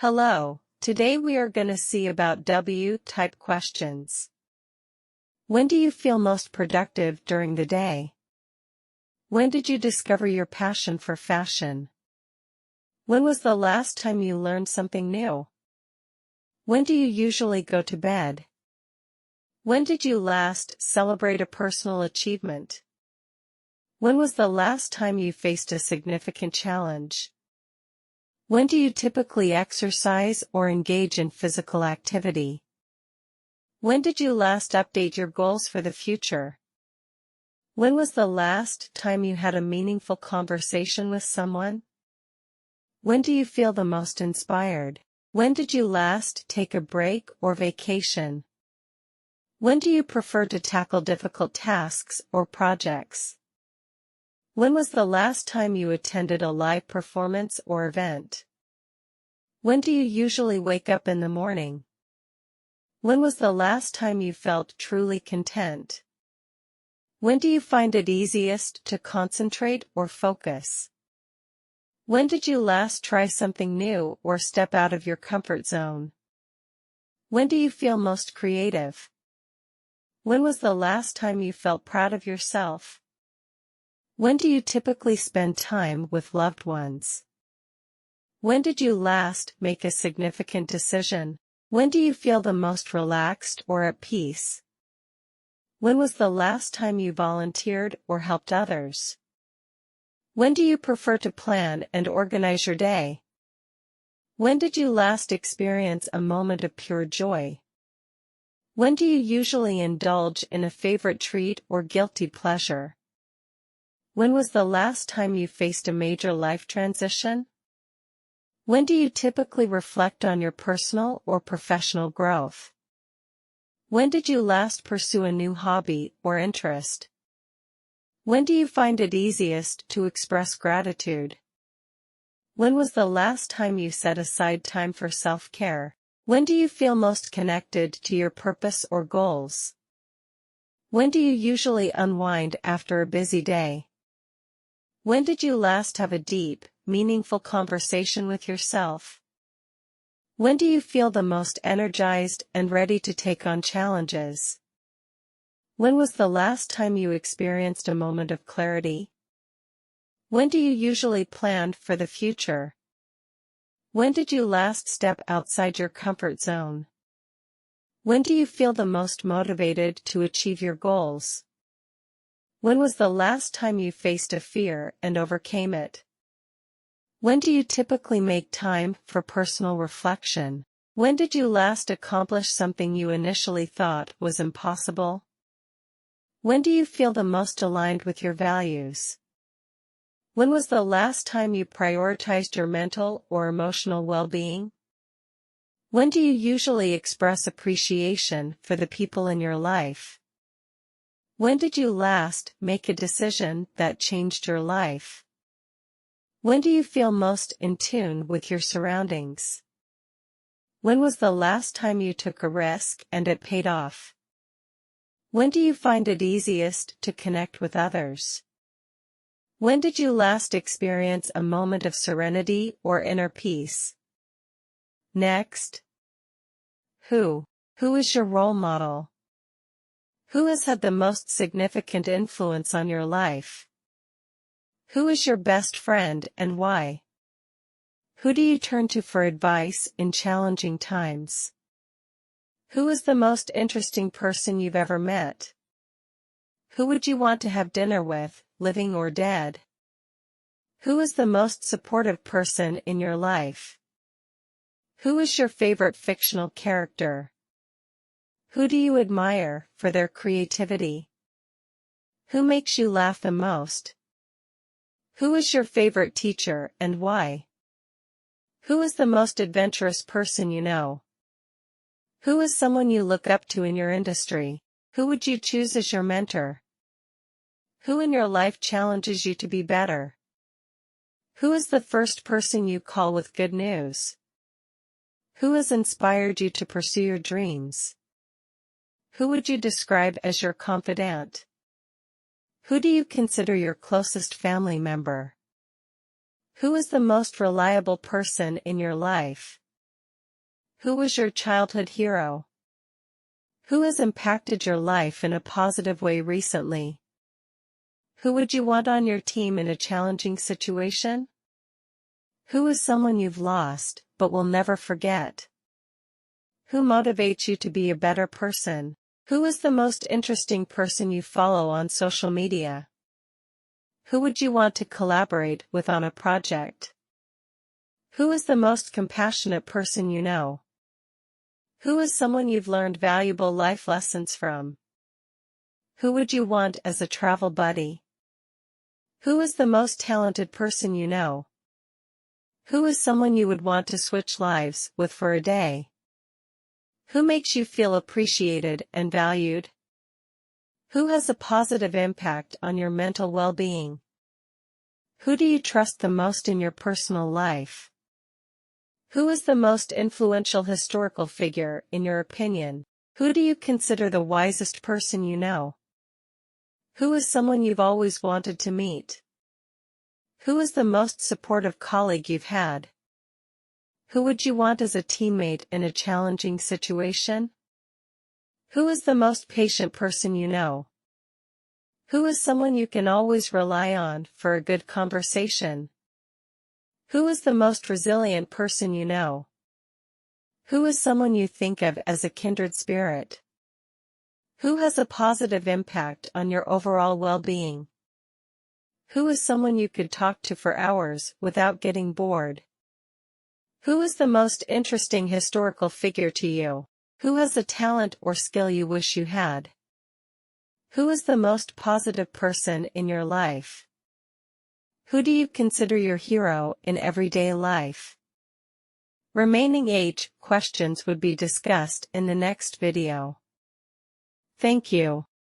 Hello, today we are going to see about W-type questions. When do you feel most productive during the day? When did you discover your passion for fashion? When was the last time you learned something new? When do you usually go to bed? When did you last celebrate a personal achievement? When was the last time you faced a significant challenge? When do you typically exercise or engage in physical activity? When did you last update your goals for the future? When was the last time you had a meaningful conversation with someone? When do you feel the most inspired? When did you last take a break or vacation? When do you prefer to tackle difficult tasks or projects? When was the last time you attended a live performance or event? When do you usually wake up in the morning? When was the last time you felt truly content? When do you find it easiest to concentrate or focus? When did you last try something new or step out of your comfort zone? When do you feel most creative? When was the last time you felt proud of yourself? When do you typically spend time with loved ones? When did you last make a significant decision? When do you feel the most relaxed or at peace? When was the last time you volunteered or helped others? When do you prefer to plan and organize your day? When did you last experience a moment of pure joy? When do you usually indulge in a favorite treat or guilty pleasure? When was the last time you faced a major life transition? When do you typically reflect on your personal or professional growth? When did you last pursue a new hobby or interest? When do you find it easiest to express gratitude? When was the last time you set aside time for self-care? When do you feel most connected to your purpose or goals? When do you usually unwind after a busy day? When did you last have a deep, meaningful conversation with yourself? When do you feel the most energized and ready to take on challenges? When was the last time you experienced a moment of clarity? When do you usually plan for the future? When did you last step outside your comfort zone? When do you feel the most motivated to achieve your goals? When was the last time you faced a fear and overcame it? When do you typically make time for personal reflection? When did you last accomplish something you initially thought was impossible? When do you feel the most aligned with your values? When was the last time you prioritized your mental or emotional well-being? When do you usually express appreciation for the people in your life? When did you last make a decision that changed your life? When do you feel most in tune with your surroundings? When was the last time you took a risk and it paid off? When do you find it easiest to connect with others? When did you last experience a moment of serenity or inner peace? Next. Who? Who is your role model? Who has had the most significant influence on your life? Who is your best friend and why? Who do you turn to for advice in challenging times? Who is the most interesting person you've ever met? Who would you want to have dinner with, living or dead? Who is the most supportive person in your life? Who is your favorite fictional character? Who do you admire for their creativity? Who makes you laugh the most? Who is your favorite teacher and why? Who is the most adventurous person you know? Who is someone you look up to in your industry? Who would you choose as your mentor? Who in your life challenges you to be better? Who is the first person you call with good news? Who has inspired you to pursue your dreams? Who would you describe as your confidant? Who do you consider your closest family member? Who is the most reliable person in your life? Who was your childhood hero? Who has impacted your life in a positive way recently? Who would you want on your team in a challenging situation? Who is someone you've lost, but will never forget? Who motivates you to be a better person? Who is the most interesting person you follow on social media? Who would you want to collaborate with on a project? Who is the most compassionate person you know? Who is someone you've learned valuable life lessons from? Who would you want as a travel buddy? Who is the most talented person you know? Who is someone you would want to switch lives with for a day? Who makes you feel appreciated and valued? Who has a positive impact on your mental well-being? Who do you trust the most in your personal life? Who is the most influential historical figure in your opinion? Who do you consider the wisest person you know? Who is someone you've always wanted to meet? Who is the most supportive colleague you've had? Who would you want as a teammate in a challenging situation? Who is the most patient person you know? Who is someone you can always rely on for a good conversation? Who is the most resilient person you know? Who is someone you think of as a kindred spirit? Who has a positive impact on your overall well-being? Who is someone you could talk to for hours without getting bored? Who is the most interesting historical figure to you? Who has a talent or skill you wish you had? Who is the most positive person in your life? Who do you consider your hero in everyday life? Remaining 8 questions would be discussed in the next video. Thank you.